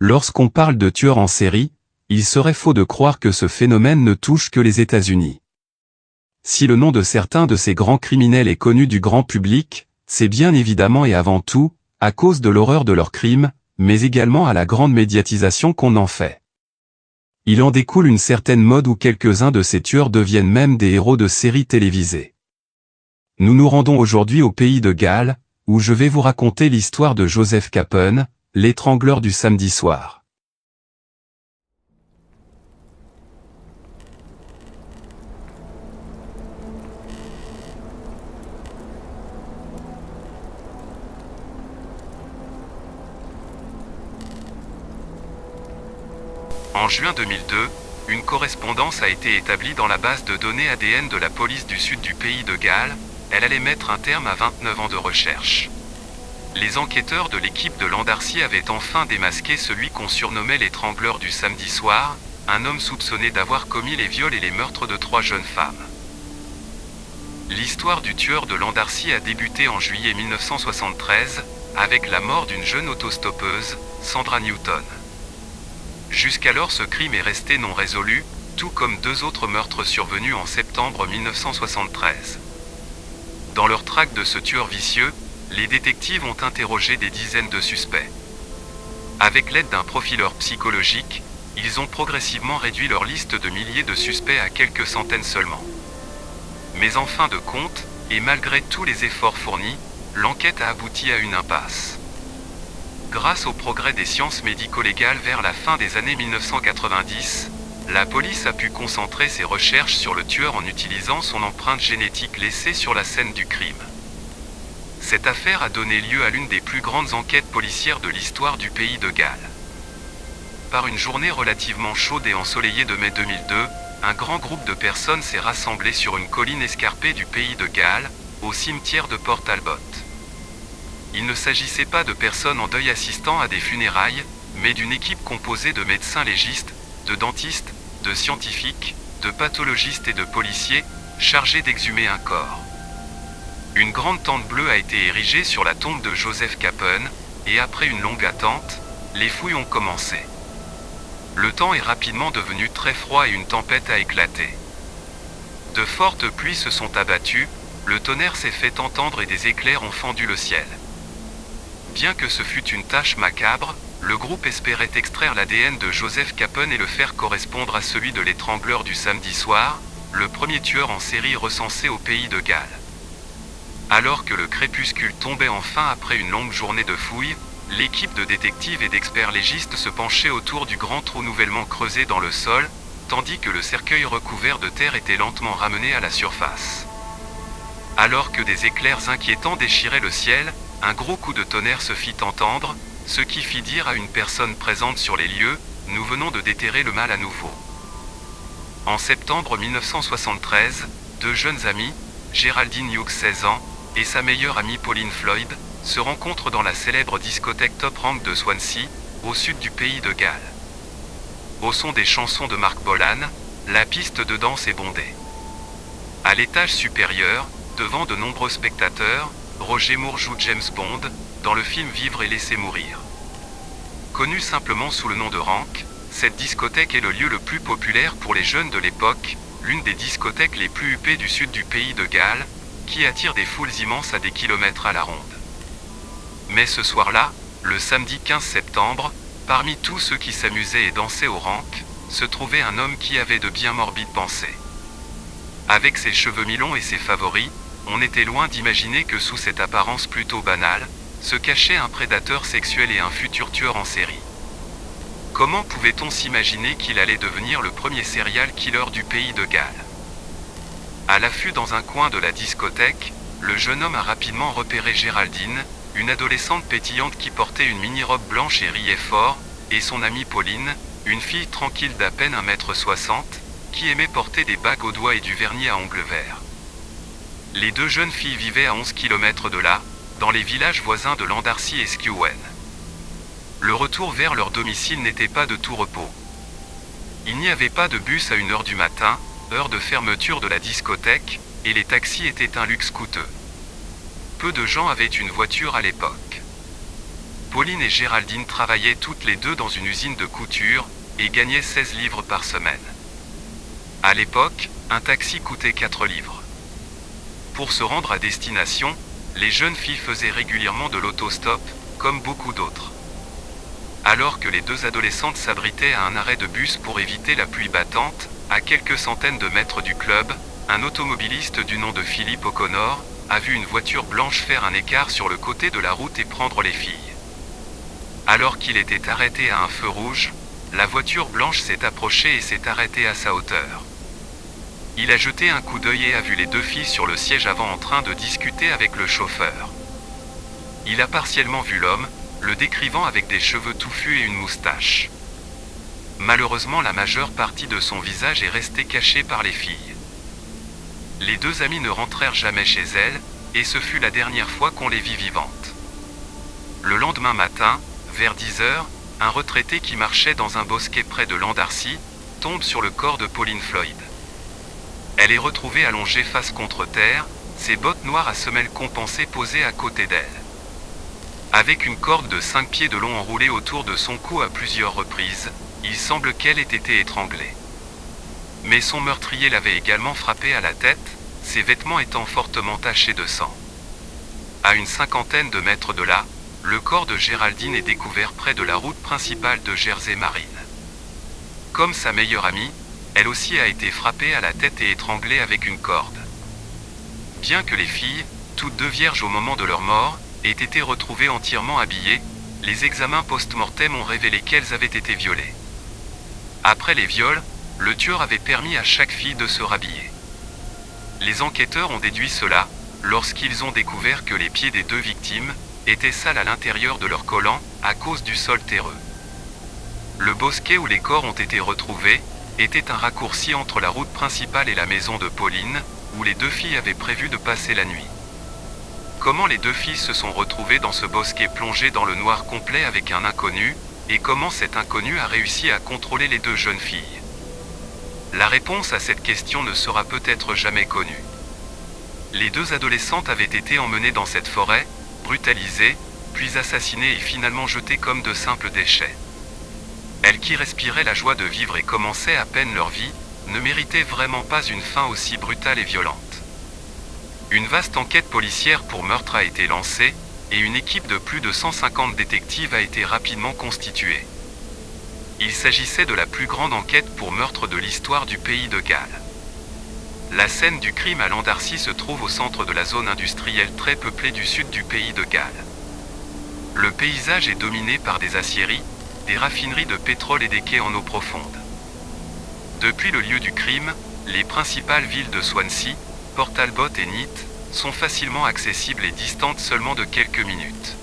Lorsqu'on parle de tueurs en série, il serait faux de croire que ce phénomène ne touche que les États-Unis. Si le nom de certains de ces grands criminels est connu du grand public, c'est bien évidemment et avant tout, à cause de l'horreur de leurs crimes, mais également à la grande médiatisation qu'on en fait. Il en découle une certaine mode où quelques-uns de ces tueurs deviennent même des héros de séries télévisées. Nous nous rendons aujourd'hui au pays de Galles, où je vais vous raconter l'histoire de Joseph Capone, l'étrangleur du samedi soir. En juin 2002, une correspondance a été établie dans la base de données ADN de la police du sud du pays de Galles. Elle allait mettre un terme à 29 ans de recherche. Les enquêteurs de l'équipe de Landarcy avaient enfin démasqué celui qu'on surnommait l'étrangleur du samedi soir, un homme soupçonné d'avoir commis les viols et les meurtres de 3 jeunes femmes. L'histoire du tueur de Landarcy a débuté en juillet 1973, avec la mort d'une jeune autostoppeuse, Sandra Newton. Jusqu'alors ce crime est resté non résolu, tout comme 2 autres meurtres survenus en septembre 1973. Dans leur traque de ce tueur vicieux, les détectives ont interrogé des dizaines de suspects. Avec l'aide d'un profileur psychologique, ils ont progressivement réduit leur liste de milliers de suspects à quelques centaines seulement. Mais en fin de compte, et malgré tous les efforts fournis, l'enquête a abouti à une impasse. Grâce au progrès des sciences médico-légales vers la fin des années 1990, la police a pu concentrer ses recherches sur le tueur en utilisant son empreinte génétique laissée sur la scène du crime. Cette affaire a donné lieu à l'une des plus grandes enquêtes policières de l'histoire du pays de Galles. Par une journée relativement chaude et ensoleillée de mai 2002, un grand groupe de personnes s'est rassemblé sur une colline escarpée du pays de Galles, au cimetière de Port Talbot. Il ne s'agissait pas de personnes en deuil assistant à des funérailles, mais d'une équipe composée de médecins légistes, de dentistes, de scientifiques, de pathologistes et de policiers, chargés d'exhumer un corps. Une grande tente bleue a été érigée sur la tombe de Joseph Capone, et après une longue attente, les fouilles ont commencé. Le temps est rapidement devenu très froid et une tempête a éclaté. De fortes pluies se sont abattues, le tonnerre s'est fait entendre et des éclairs ont fendu le ciel. Bien que ce fût une tâche macabre, le groupe espérait extraire l'ADN de Joseph Capone et le faire correspondre à celui de l'étrangleur du samedi soir, le premier tueur en série recensé au pays de Galles. Alors que le crépuscule tombait enfin après une longue journée de fouilles, l'équipe de détectives et d'experts légistes se penchait autour du grand trou nouvellement creusé dans le sol, tandis que le cercueil recouvert de terre était lentement ramené à la surface. Alors que des éclairs inquiétants déchiraient le ciel, un gros coup de tonnerre se fit entendre, ce qui fit dire à une personne présente sur les lieux, « Nous venons de déterrer le mal à nouveau ». En septembre 1973, 2 jeunes amis, Geraldine Hughes 16 ans, et sa meilleure amie Pauline Floyd, se rencontrent dans la célèbre discothèque Top Rank de Swansea, au sud du pays de Galles. Au son des chansons de Marc Bolan, la piste de danse est bondée. À l'étage supérieur, devant de nombreux spectateurs, Roger Moore joue James Bond, dans le film Vivre et laisser mourir. Connue simplement sous le nom de Rank, cette discothèque est le lieu le plus populaire pour les jeunes de l'époque, l'une des discothèques les plus huppées du sud du pays de Galles, qui attire des foules immenses à des kilomètres à la ronde. Mais ce soir-là, le samedi 15 septembre, parmi tous ceux qui s'amusaient et dansaient au Rank, se trouvait un homme qui avait de bien morbides pensées. Avec ses cheveux mi-longs et ses favoris, on était loin d'imaginer que sous cette apparence plutôt banale, se cachait un prédateur sexuel et un futur tueur en série. Comment pouvait-on s'imaginer qu'il allait devenir le premier serial killer du pays de Galles? À l'affût dans un coin de la discothèque, le jeune homme a rapidement repéré Géraldine, une adolescente pétillante qui portait une mini-robe blanche et riait fort, et son amie Pauline, une fille tranquille d'à peine 1,60 m, qui aimait porter des bagues aux doigts et du vernis à ongles verts. Les 2 jeunes filles vivaient à 11 km de là, dans les villages voisins de Landarcy et Skewen. Le retour vers leur domicile n'était pas de tout repos. Il n'y avait pas de bus à 1 h du matin, heure de fermeture de la discothèque, et les taxis étaient un luxe coûteux. Peu de gens avaient une voiture à l'époque. Pauline et Géraldine travaillaient toutes les deux dans une usine de couture et gagnaient 16 livres par semaine. À l'époque, un taxi coûtait 4 livres. Pour se rendre à destination, les jeunes filles faisaient régulièrement de l'autostop, comme beaucoup d'autres. Alors que les deux adolescentes s'abritaient à un arrêt de bus pour éviter la pluie battante, à quelques centaines de mètres du club, un automobiliste du nom de Philippe O'Connor a vu une voiture blanche faire un écart sur le côté de la route et prendre les filles. Alors qu'il était arrêté à un feu rouge, la voiture blanche s'est approchée et s'est arrêtée à sa hauteur. Il a jeté un coup d'œil et a vu les deux filles sur le siège avant en train de discuter avec le chauffeur. Il a partiellement vu l'homme, le décrivant avec des cheveux touffus et une moustache. Malheureusement, la majeure partie de son visage est restée cachée par les filles. Les deux amies ne rentrèrent jamais chez elles, et ce fut la dernière fois qu'on les vit vivantes. Le lendemain matin, vers 10 heures, un retraité qui marchait dans un bosquet près de Landarcy tombe sur le corps de Pauline Floyd. Elle est retrouvée allongée face contre terre, ses bottes noires à semelles compensées posées à côté d'elle. Avec une corde de 5 pieds de long enroulée autour de son cou à plusieurs reprises, il semble qu'elle ait été étranglée. Mais son meurtrier l'avait également frappée à la tête, ses vêtements étant fortement tachés de sang. À une cinquantaine de mètres de là, le corps de Géraldine est découvert près de la route principale de Jersey Marine. Comme sa meilleure amie, elle aussi a été frappée à la tête et étranglée avec une corde. Bien que les filles, toutes deux vierges au moment de leur mort, aient été retrouvées entièrement habillées, les examens post-mortem ont révélé qu'elles avaient été violées. Après les viols, le tueur avait permis à chaque fille de se rhabiller. Les enquêteurs ont déduit cela, lorsqu'ils ont découvert que les pieds des deux victimes étaient sales à l'intérieur de leur collant, à cause du sol terreux. Le bosquet où les corps ont été retrouvés était un raccourci entre la route principale et la maison de Pauline, où les deux filles avaient prévu de passer la nuit. Comment les deux filles se sont retrouvées dans ce bosquet plongé dans le noir complet avec un inconnu, et comment cet inconnu a réussi à contrôler les deux jeunes filles? La réponse à cette question ne sera peut-être jamais connue. Les deux adolescentes avaient été emmenées dans cette forêt, brutalisées, puis assassinées et finalement jetées comme de simples déchets. Elles qui respiraient la joie de vivre et commençaient à peine leur vie, ne méritaient vraiment pas une fin aussi brutale et violente. Une vaste enquête policière pour meurtre a été lancée, et une équipe de plus de 150 détectives a été rapidement constituée. Il s'agissait de la plus grande enquête pour meurtre de l'histoire du pays de Galles. La scène du crime à Landarcy se trouve au centre de la zone industrielle très peuplée du sud du pays de Galles. Le paysage est dominé par des aciéries, des raffineries de pétrole et des quais en eau profonde. Depuis le lieu du crime, les principales villes de Swansea, Port Talbot et Neath sont facilement accessibles et distantes seulement de quelques minutes.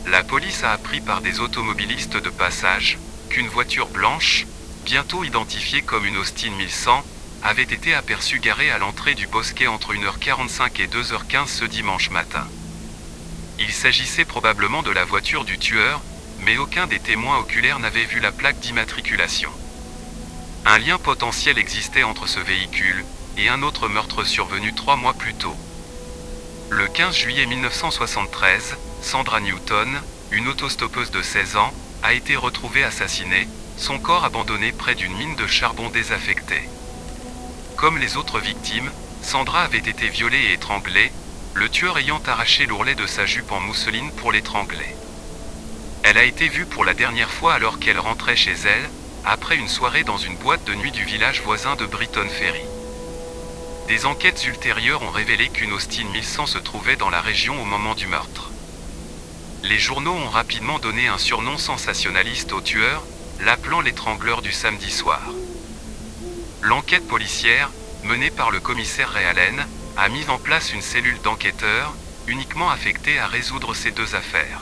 La police a appris par des automobilistes de passage qu'une voiture blanche, bientôt identifiée comme une Austin 1100, avait été aperçue garée à l'entrée du bosquet entre 1h45 et 2h15 ce dimanche matin. Il s'agissait probablement de la voiture du tueur, mais aucun des témoins oculaires n'avait vu la plaque d'immatriculation. Un lien potentiel existait entre ce véhicule et un autre meurtre survenu 3 mois plus tôt. Le 15 juillet 1973, Sandra Newton, une autostoppeuse de 16 ans, a été retrouvée assassinée, son corps abandonné près d'une mine de charbon désaffectée. Comme les autres victimes, Sandra avait été violée et étranglée, le tueur ayant arraché l'ourlet de sa jupe en mousseline pour l'étrangler. Elle a été vue pour la dernière fois alors qu'elle rentrait chez elle, après une soirée dans une boîte de nuit du village voisin de Brighton Ferry. Des enquêtes ultérieures ont révélé qu'une Austin 1100 se trouvait dans la région au moment du meurtre. Les journaux ont rapidement donné un surnom sensationnaliste au tueur, l'appelant l'étrangleur du samedi soir. L'enquête policière, menée par le commissaire Ray Allen, a mis en place une cellule d'enquêteurs, uniquement affectée à résoudre ces deux affaires.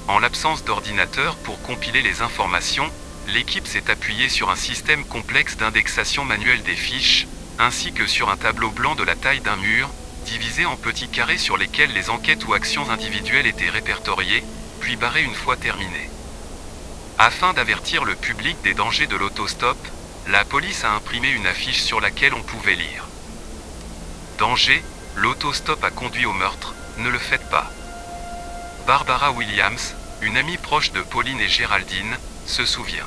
En l'absence d'ordinateur pour compiler les informations, l'équipe s'est appuyée sur un système complexe d'indexation manuelle des fiches, ainsi que sur un tableau blanc de la taille d'un mur, divisé en petits carrés sur lesquels les enquêtes ou actions individuelles étaient répertoriées, puis barrées une fois terminées. Afin d'avertir le public des dangers de l'autostop, la police a imprimé une affiche sur laquelle on pouvait lire: Danger, l'autostop a conduit au meurtre, ne le faites pas. Barbara Williams, une amie proche de Pauline et Géraldine, se souvient.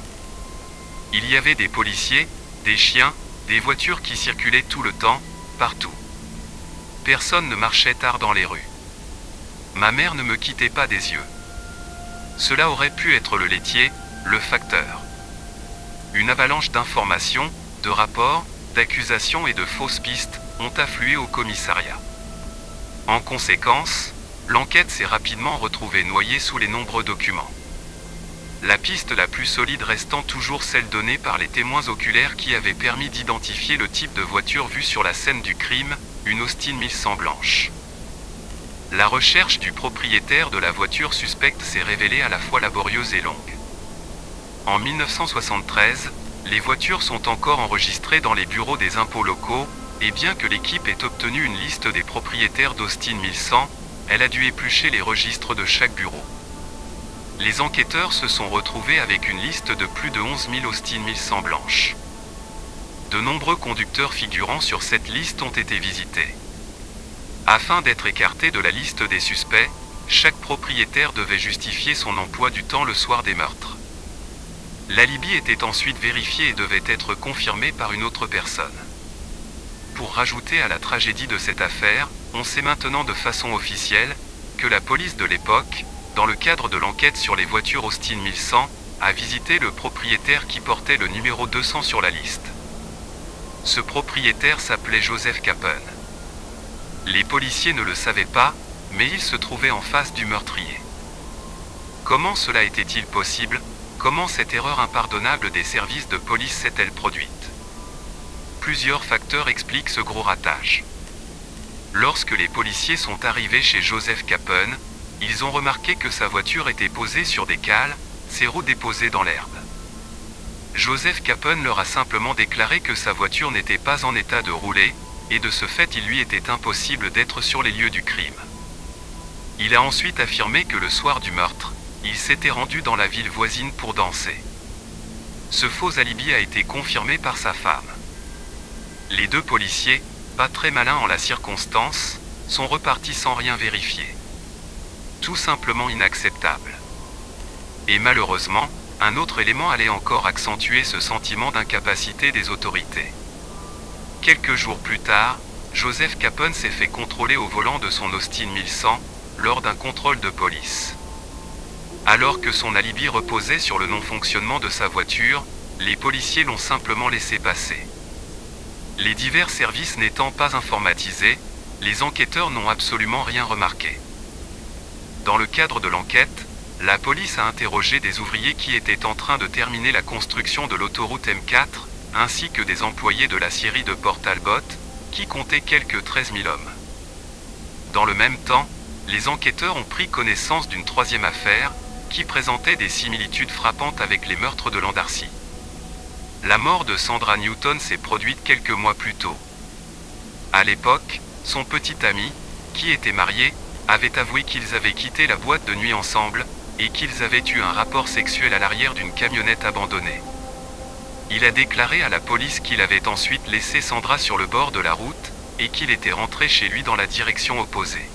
Il y avait des policiers, des chiens, des voitures qui circulaient tout le temps, partout. Personne ne marchait tard dans les rues. Ma mère ne me quittait pas des yeux. Cela aurait pu être le laitier, le facteur. Une avalanche d'informations, de rapports, d'accusations et de fausses pistes ont afflué au commissariat. En conséquence, l'enquête s'est rapidement retrouvée noyée sous les nombreux documents. La piste la plus solide restant toujours celle donnée par les témoins oculaires qui avaient permis d'identifier le type de voiture vue sur la scène du crime, une Austin 1100 blanche. La recherche du propriétaire de la voiture suspecte s'est révélée à la fois laborieuse et longue. En 1973, les voitures sont encore enregistrées dans les bureaux des impôts locaux, et bien que l'équipe ait obtenu une liste des propriétaires d'Austin 1100, elle a dû éplucher les registres de chaque bureau. Les enquêteurs se sont retrouvés avec une liste de plus de 11 000 Austin 1100 blanches. De nombreux conducteurs figurant sur cette liste ont été visités. Afin d'être écarté de la liste des suspects, chaque propriétaire devait justifier son emploi du temps le soir des meurtres. L'alibi était ensuite vérifié et devait être confirmé par une autre personne. Pour rajouter à la tragédie de cette affaire, on sait maintenant de façon officielle que la police de l'époque, dans le cadre de l'enquête sur les voitures Austin 1100, a visité le propriétaire qui portait le numéro 200 sur la liste. Ce propriétaire s'appelait Joseph Capen. Les policiers ne le savaient pas, mais il se trouvait en face du meurtrier. Comment cela était-il possible ? Comment cette erreur impardonnable des services de police s'est-elle produite ? Plusieurs facteurs expliquent ce gros ratage. Lorsque les policiers sont arrivés chez Joseph Capen, ils ont remarqué que sa voiture était posée sur des cales, ses roues déposées dans l'herbe. Joseph Capen leur a simplement déclaré que sa voiture n'était pas en état de rouler, et de ce fait il lui était impossible d'être sur les lieux du crime. Il a ensuite affirmé que le soir du meurtre, il s'était rendu dans la ville voisine pour danser. Ce faux alibi a été confirmé par sa femme. Les deux policiers, pas très malins en la circonstance, sont repartis sans rien vérifier. Tout simplement inacceptable. Et malheureusement, un autre élément allait encore accentuer ce sentiment d'incapacité des autorités. Quelques jours plus tard, Joseph Capen s'est fait contrôler au volant de son Austin 1100, lors d'un contrôle de police. Alors que son alibi reposait sur le non-fonctionnement de sa voiture, les policiers l'ont simplement laissé passer. Les divers services n'étant pas informatisés, les enquêteurs n'ont absolument rien remarqué. Dans le cadre de l'enquête, la police a interrogé des ouvriers qui étaient en train de terminer la construction de l'autoroute M4, ainsi que des employés de la scierie de Port Talbot, qui comptaient quelques 13 000 hommes. Dans le même temps, les enquêteurs ont pris connaissance d'une troisième affaire, qui présentait des similitudes frappantes avec les meurtres de l'an Darcy. La mort de Sandra Newton s'est produite quelques mois plus tôt. À l'époque, son petit ami, qui était marié, avait avoué qu'ils avaient quitté la boîte de nuit ensemble, et qu'ils avaient eu un rapport sexuel à l'arrière d'une camionnette abandonnée. Il a déclaré à la police qu'il avait ensuite laissé Sandra sur le bord de la route, et qu'il était rentré chez lui dans la direction opposée.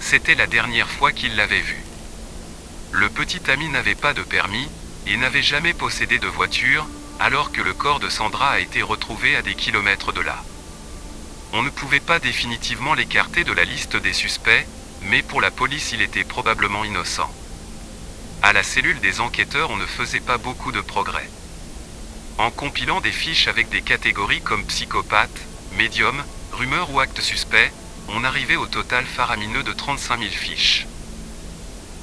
C'était la dernière fois qu'il l'avait vue. Le petit ami n'avait pas de permis, et n'avait jamais possédé de voiture, alors que le corps de Sandra a été retrouvé à des kilomètres de là. On ne pouvait pas définitivement l'écarter de la liste des suspects, mais pour la police il était probablement innocent. À la cellule des enquêteurs on ne faisait pas beaucoup de progrès. En compilant des fiches avec des catégories comme psychopathe, médium, rumeur ou acte suspect, on arrivait au total faramineux de 35 000 fiches.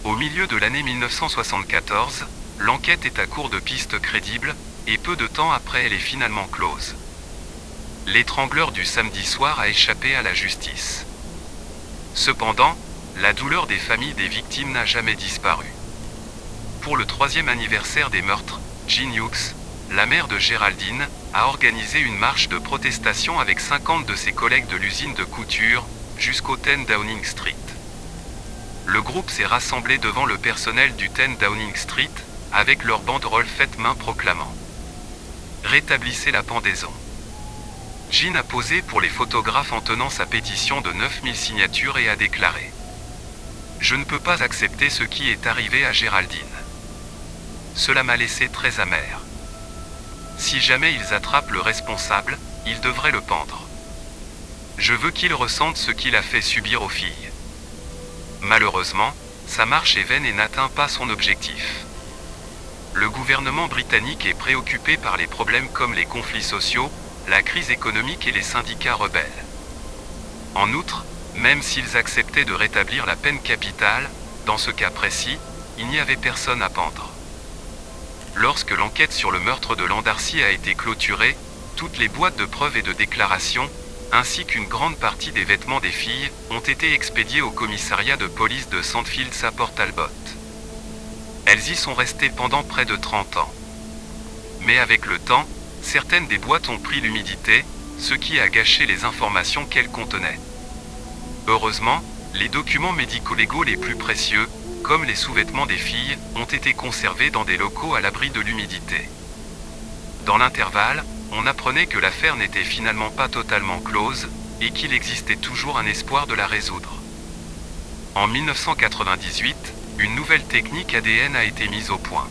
Au milieu de l'année 1974, l'enquête est à court de pistes crédibles, et peu de temps après elle est finalement close. L'étrangleur du samedi soir a échappé à la justice. Cependant, la douleur des familles des victimes n'a jamais disparu. Pour le 3e anniversaire des meurtres, Jean Hughes, la mère de Géraldine, a organisé une marche de protestation avec 50 de ses collègues de l'usine de couture, jusqu'au 10 Downing Street. Le groupe s'est rassemblé devant le personnel du 10 Downing Street, avec leur banderole faite main proclamant « Rétablissez la pendaison ». Jean a posé pour les photographes en tenant sa pétition de 9000 signatures et a déclaré « Je ne peux pas accepter ce qui est arrivé à Géraldine. Cela m'a laissé très amer. Si jamais ils attrapent le responsable, ils devraient le pendre. Je veux qu'il ressente ce qu'il a fait subir aux filles. Malheureusement, sa marche est vaine et n'atteint pas son objectif. Le gouvernement britannique est préoccupé par les problèmes comme les conflits sociaux, la crise économique et les syndicats rebelles. En outre, même s'ils acceptaient de rétablir la peine capitale, dans ce cas précis, il n'y avait personne à pendre. Lorsque l'enquête sur le meurtre de Landarcy a été clôturée, toutes les boîtes de preuves et de déclarations, ainsi qu'une grande partie des vêtements des filles, ont été expédiés au commissariat de police de Sandfields à Port Talbot. Elles y sont restées pendant près de 30 ans. Mais avec le temps, certaines des boîtes ont pris l'humidité, ce qui a gâché les informations qu'elles contenaient. Heureusement, les documents médico-légaux les plus précieux, comme les sous-vêtements des filles, ont été conservés dans des locaux à l'abri de l'humidité. Dans l'intervalle, on apprenait que l'affaire n'était finalement pas totalement close, et qu'il existait toujours un espoir de la résoudre. En 1998, une nouvelle technique ADN a été mise au point.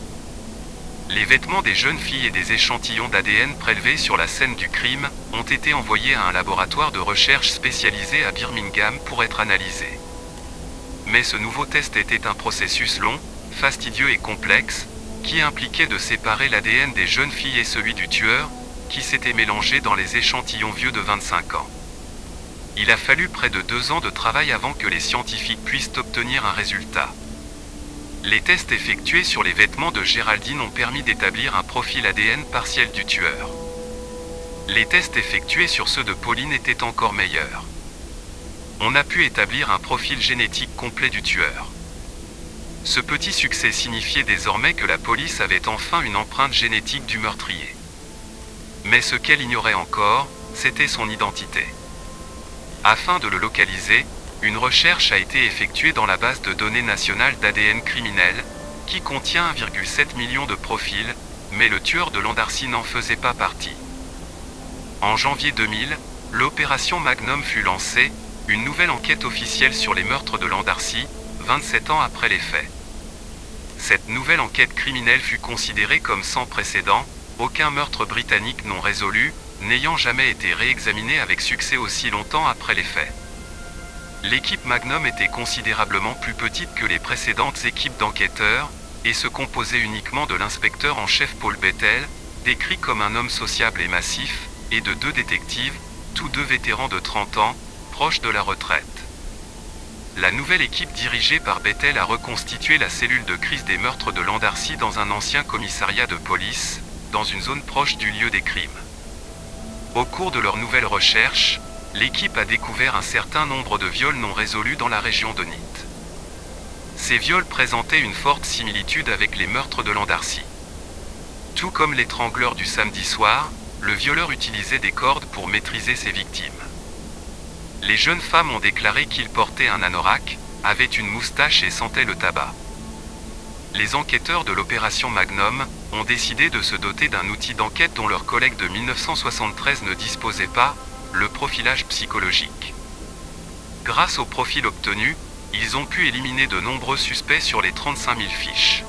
Les vêtements des jeunes filles et des échantillons d'ADN prélevés sur la scène du crime ont été envoyés à un laboratoire de recherche spécialisé à Birmingham pour être analysés. Mais ce nouveau test était un processus long, fastidieux et complexe, qui impliquait de séparer l'ADN des jeunes filles et celui du tueur, qui s'était mélangé dans les échantillons vieux de 25 ans. Il a fallu près de 2 ans de travail avant que les scientifiques puissent obtenir un résultat. Les tests effectués sur les vêtements de Géraldine ont permis d'établir un profil ADN partiel du tueur. Les tests effectués sur ceux de Pauline étaient encore meilleurs. On a pu établir un profil génétique complet du tueur. Ce petit succès signifiait désormais que la police avait enfin une empreinte génétique du meurtrier. Mais ce qu'elle ignorait encore, c'était son identité. Afin de le localiser, une recherche a été effectuée dans la base de données nationale d'ADN criminel, qui contient 1,7 million de profils, mais le tueur de Landarcy n'en faisait pas partie. En janvier 2000, l'opération Magnum fut lancée, une nouvelle enquête officielle sur les meurtres de Landarcy, 27 ans après les faits. Cette nouvelle enquête criminelle fut considérée comme sans précédent, aucun meurtre britannique non résolu, n'ayant jamais été réexaminé avec succès aussi longtemps après les faits. L'équipe Magnum était considérablement plus petite que les précédentes équipes d'enquêteurs, et se composait uniquement de l'inspecteur en chef Paul Bethel, décrit comme un homme sociable et massif, et de 2 détectives, tous 2 vétérans de 30 ans, proches de la retraite. La nouvelle équipe dirigée par Bethel a reconstitué la cellule de crise des meurtres de Landarcy dans un ancien commissariat de police, dans une zone proche du lieu des crimes. Au cours de leur nouvelle recherche, l'équipe a découvert un certain nombre de viols non résolus dans la région de Neath. Ces viols présentaient une forte similitude avec les meurtres de Landarcy. Tout comme l'étrangleur du samedi soir, le violeur utilisait des cordes pour maîtriser ses victimes. Les jeunes femmes ont déclaré qu'il portait un anorak, avait une moustache et sentait le tabac. Les enquêteurs de l'opération Magnum ont décidé de se doter d'un outil d'enquête dont leurs collègues de 1973 ne disposaient pas, le profilage psychologique. Grâce au profil obtenu, ils ont pu éliminer de nombreux suspects sur les 35 000 fiches.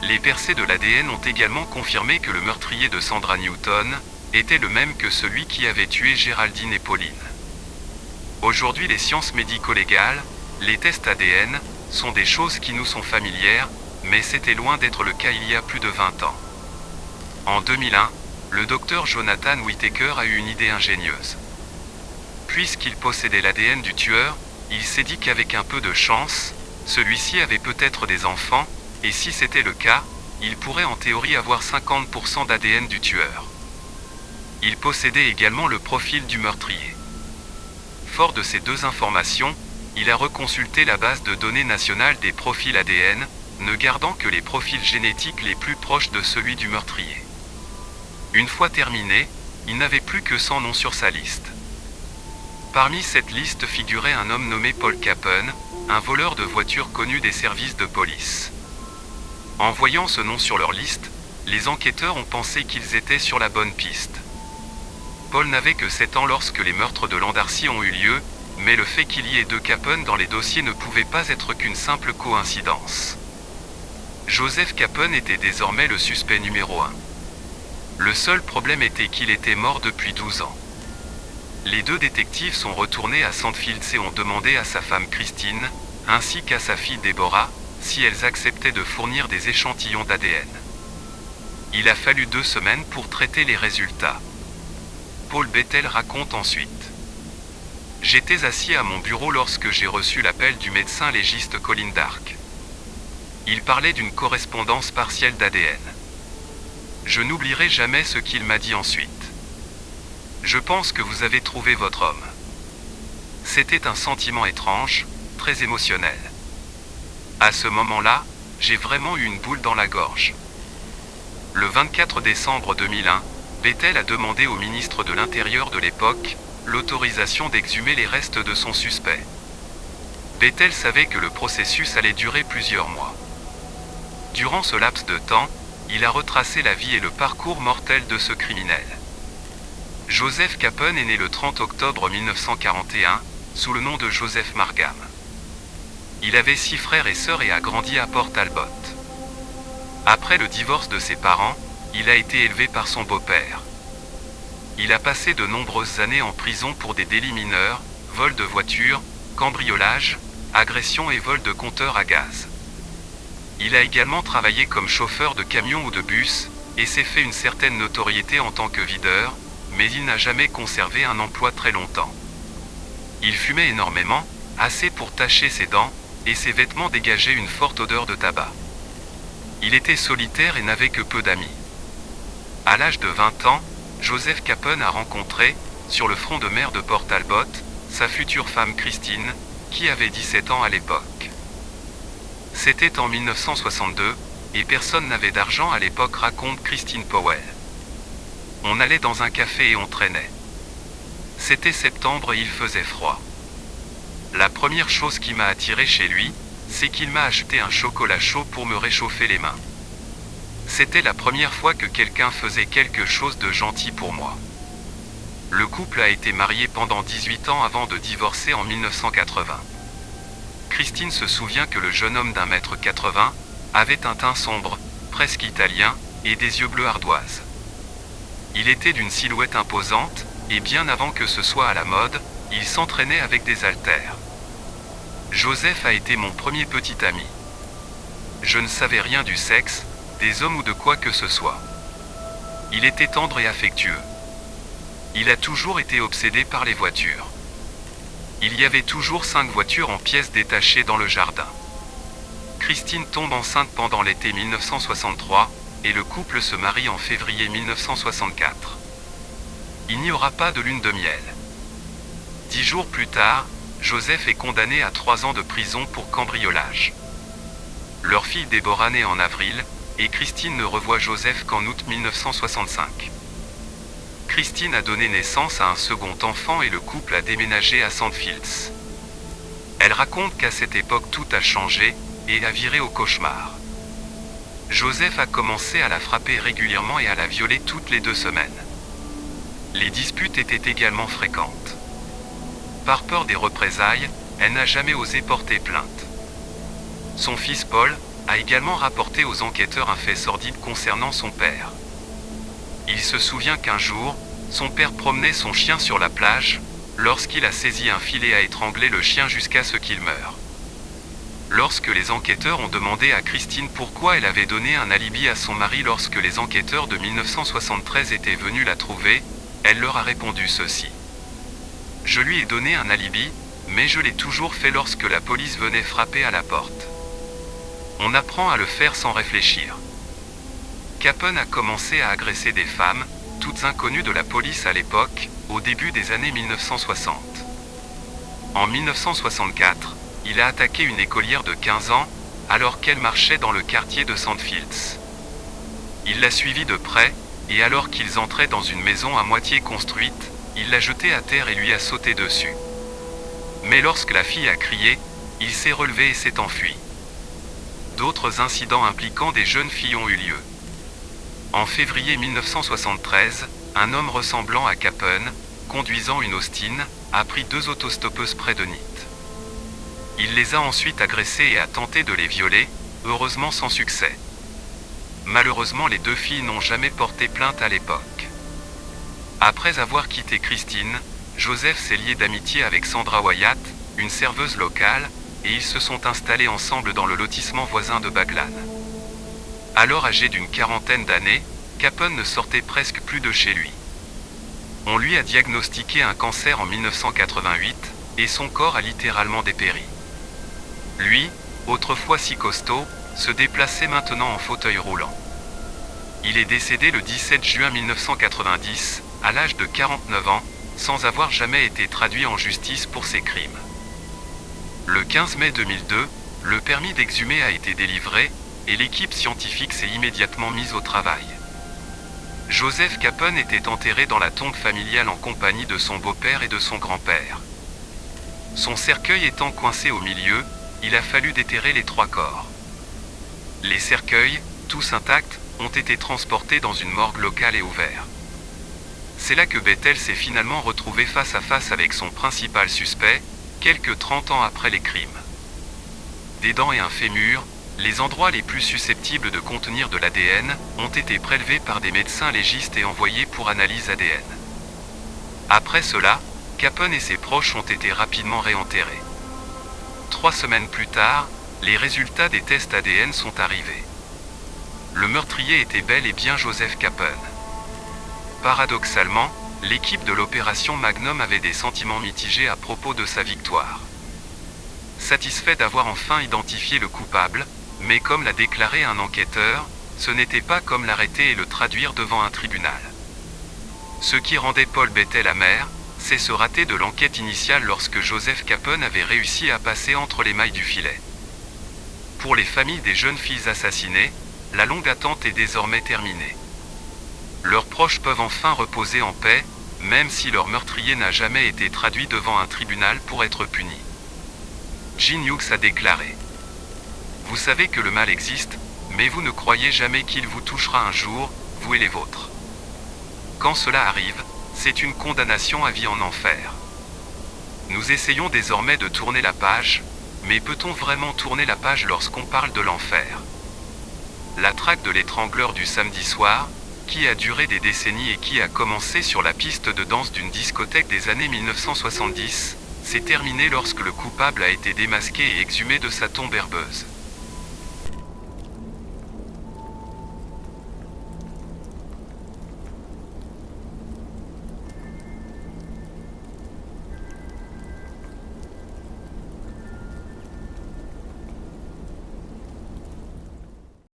Les percées de l'ADN ont également confirmé que le meurtrier de Sandra Newton était le même que celui qui avait tué Géraldine et Pauline. Aujourd'hui, les sciences médico-légales, les tests ADN, sont des choses qui nous sont familières, mais c'était loin d'être le cas il y a plus de 20 ans. En 2001, le docteur Jonathan Whittaker a eu une idée ingénieuse. Puisqu'il possédait l'ADN du tueur, il s'est dit qu'avec un peu de chance, celui-ci avait peut-être des enfants, et si c'était le cas, il pourrait en théorie avoir 50% d'ADN du tueur. Il possédait également le profil du meurtrier. Fort de ces 2 informations, il a reconsulté la base de données nationale des profils ADN, ne gardant que les profils génétiques les plus proches de celui du meurtrier. Une fois terminé, il n'avait plus que 100 noms sur sa liste. Parmi cette liste figurait un homme nommé Paul Capen, un voleur de voitures connu des services de police. En voyant ce nom sur leur liste, les enquêteurs ont pensé qu'ils étaient sur la bonne piste. Paul n'avait que 7 ans lorsque les meurtres de Landarcy ont eu lieu, mais le fait qu'il y ait 2 Capone dans les dossiers ne pouvait pas être qu'une simple coïncidence. Joseph Capone était désormais le suspect numéro 1. Le seul problème était qu'il était mort depuis 12 ans. Les 2 détectives sont retournés à Sandfields et ont demandé à sa femme Christine, ainsi qu'à sa fille Deborah, si elles acceptaient de fournir des échantillons d'ADN. Il a fallu 2 semaines pour traiter les résultats. Paul Bethel raconte ensuite. J'étais assis à mon bureau lorsque j'ai reçu l'appel du médecin légiste Colin Dark. Il parlait d'une correspondance partielle d'ADN. Je n'oublierai jamais ce qu'il m'a dit ensuite. Je pense que vous avez trouvé votre homme. C'était un sentiment étrange, très émotionnel. À ce moment-là, j'ai vraiment eu une boule dans la gorge. Le 24 décembre 2001, Bethel a demandé au ministre de l'Intérieur de l'époque l'autorisation d'exhumer les restes de son suspect. Bethel savait que le processus allait durer plusieurs mois. Durant ce laps de temps, il a retracé la vie et le parcours mortel de ce criminel. Joseph Capone est né le 30 octobre 1941, sous le nom de Joseph Margam. Il avait 6 frères et sœurs et a grandi à Port Talbot. Après le divorce de ses parents, il a été élevé par son beau-père. Il a passé de nombreuses années en prison pour des délits mineurs, vol de voiture, cambriolage, agression et vol de compteurs à gaz. Il a également travaillé comme chauffeur de camion ou de bus, et s'est fait une certaine notoriété en tant que videur, mais il n'a jamais conservé un emploi très longtemps. Il fumait énormément, assez pour tacher ses dents, et ses vêtements dégageaient une forte odeur de tabac. Il était solitaire et n'avait que peu d'amis. À l'âge de 20 ans, Joseph Capone a rencontré, sur le front de mer de Port Talbot, sa future femme Christine, qui avait 17 ans à l'époque. C'était en 1962, et personne n'avait d'argent à l'époque, raconte Christine Powell. On allait dans un café et on traînait. C'était septembre et il faisait froid. La première chose qui m'a attiré chez lui, c'est qu'il m'a acheté un chocolat chaud pour me réchauffer les mains. C'était la première fois que quelqu'un faisait quelque chose de gentil pour moi. Le couple a été marié pendant 18 ans avant de divorcer en 1980. Christine se souvient que le jeune homme d'1,80 m avait un teint sombre, presque italien, et des yeux bleus ardoise. Il était d'une silhouette imposante, et bien avant que ce soit à la mode, il s'entraînait avec des haltères. Joseph a été mon premier petit ami. Je ne savais rien du sexe, des hommes ou de quoi que ce soit. Il était tendre et affectueux. Il a toujours été obsédé par les voitures. Il y avait toujours 5 voitures en pièces détachées dans le jardin. Christine tombe enceinte pendant l'été 1963, et le couple se marie en février 1964. Il n'y aura pas de lune de miel. 10 jours plus tard, Joseph est condamné à 3 ans de prison pour cambriolage. Leur fille Deborah naît en avril, et Christine ne revoit Joseph qu'en août 1965. Christine a donné naissance à un second enfant et le couple a déménagé à Sandfields. Elle raconte qu'à cette époque tout a changé, et a viré au cauchemar. Joseph a commencé à la frapper régulièrement et à la violer toutes les 2 semaines. Les disputes étaient également fréquentes. Par peur des représailles, elle n'a jamais osé porter plainte. Son fils Paul a également rapporté aux enquêteurs un fait sordide concernant son père. Il se souvient qu'un jour, son père promenait son chien sur la plage, lorsqu'il a saisi un filet à étrangler le chien jusqu'à ce qu'il meure. Lorsque les enquêteurs ont demandé à Christine pourquoi elle avait donné un alibi à son mari lorsque les enquêteurs de 1973 étaient venus la trouver, elle leur a répondu ceci. « Je lui ai donné un alibi, mais je l'ai toujours fait lorsque la police venait frapper à la porte. » On apprend à le faire sans réfléchir. Capone a commencé à agresser des femmes, toutes inconnues de la police à l'époque, au début des années 1960. En 1964, il a attaqué une écolière de 15 ans, alors qu'elle marchait dans le quartier de Sandfields. Il l'a suivie de près, et alors qu'ils entraient dans une maison à moitié construite, il l'a jetée à terre et lui a sauté dessus. Mais lorsque la fille a crié, il s'est relevé et s'est enfui. D'autres incidents impliquant des jeunes filles ont eu lieu. En février 1973, un homme ressemblant à Capone, conduisant une Austin, a pris 2 autostoppeuses près de Nitt. Il les a ensuite agressées et a tenté de les violer, heureusement sans succès. Malheureusement, les 2 filles n'ont jamais porté plainte à l'époque. Après avoir quitté Christine, Joseph s'est lié d'amitié avec Sandra Wyatt, une serveuse locale, et ils se sont installés ensemble dans le lotissement voisin de Baglan. Alors âgé d'une quarantaine d'années, Capone ne sortait presque plus de chez lui. On lui a diagnostiqué un cancer en 1988, et son corps a littéralement dépéri. Lui, autrefois si costaud, se déplaçait maintenant en fauteuil roulant. Il est décédé le 17 juin 1990, à l'âge de 49 ans, sans avoir jamais été traduit en justice pour ses crimes. Le 15 mai 2002, le permis d'exhumer a été délivré, et l'équipe scientifique s'est immédiatement mise au travail. Joseph Capone était enterré dans la tombe familiale en compagnie de son beau-père et de son grand-père. Son cercueil étant coincé au milieu, il a fallu déterrer les 3 corps. Les cercueils, tous intacts, ont été transportés dans une morgue locale et ouverte. C'est là que Bethel s'est finalement retrouvé face à face avec son principal suspect, quelques 30 ans après les crimes. Des dents et un fémur, les endroits les plus susceptibles de contenir de l'ADN, ont été prélevés par des médecins légistes et envoyés pour analyse ADN. Après cela, Capone et ses proches ont été rapidement réenterrés. 3 semaines plus tard, les résultats des tests ADN sont arrivés. Le meurtrier était bel et bien Joseph Capone. Paradoxalement, l'équipe de l'opération Magnum avait des sentiments mitigés à propos de sa victoire. Satisfait d'avoir enfin identifié le coupable, mais comme l'a déclaré un enquêteur, ce n'était pas comme l'arrêter et le traduire devant un tribunal. Ce qui rendait Paul Bethel amer, c'est ce raté de l'enquête initiale lorsque Joseph Capone avait réussi à passer entre les mailles du filet. Pour les familles des jeunes filles assassinées, la longue attente est désormais terminée. Leurs proches peuvent enfin reposer en paix, même si leur meurtrier n'a jamais été traduit devant un tribunal pour être puni. Gene Hughes a déclaré : « Vous savez que le mal existe, mais vous ne croyez jamais qu'il vous touchera un jour, vous et les vôtres. Quand cela arrive, c'est une condamnation à vie en enfer. Nous essayons désormais de tourner la page, mais peut-on vraiment tourner la page lorsqu'on parle de l'enfer ? La traque de l'étrangleur du samedi soir, qui a duré des décennies et qui a commencé sur la piste de danse d'une discothèque des années 1970, s'est terminée lorsque le coupable a été démasqué et exhumé de sa tombe herbeuse.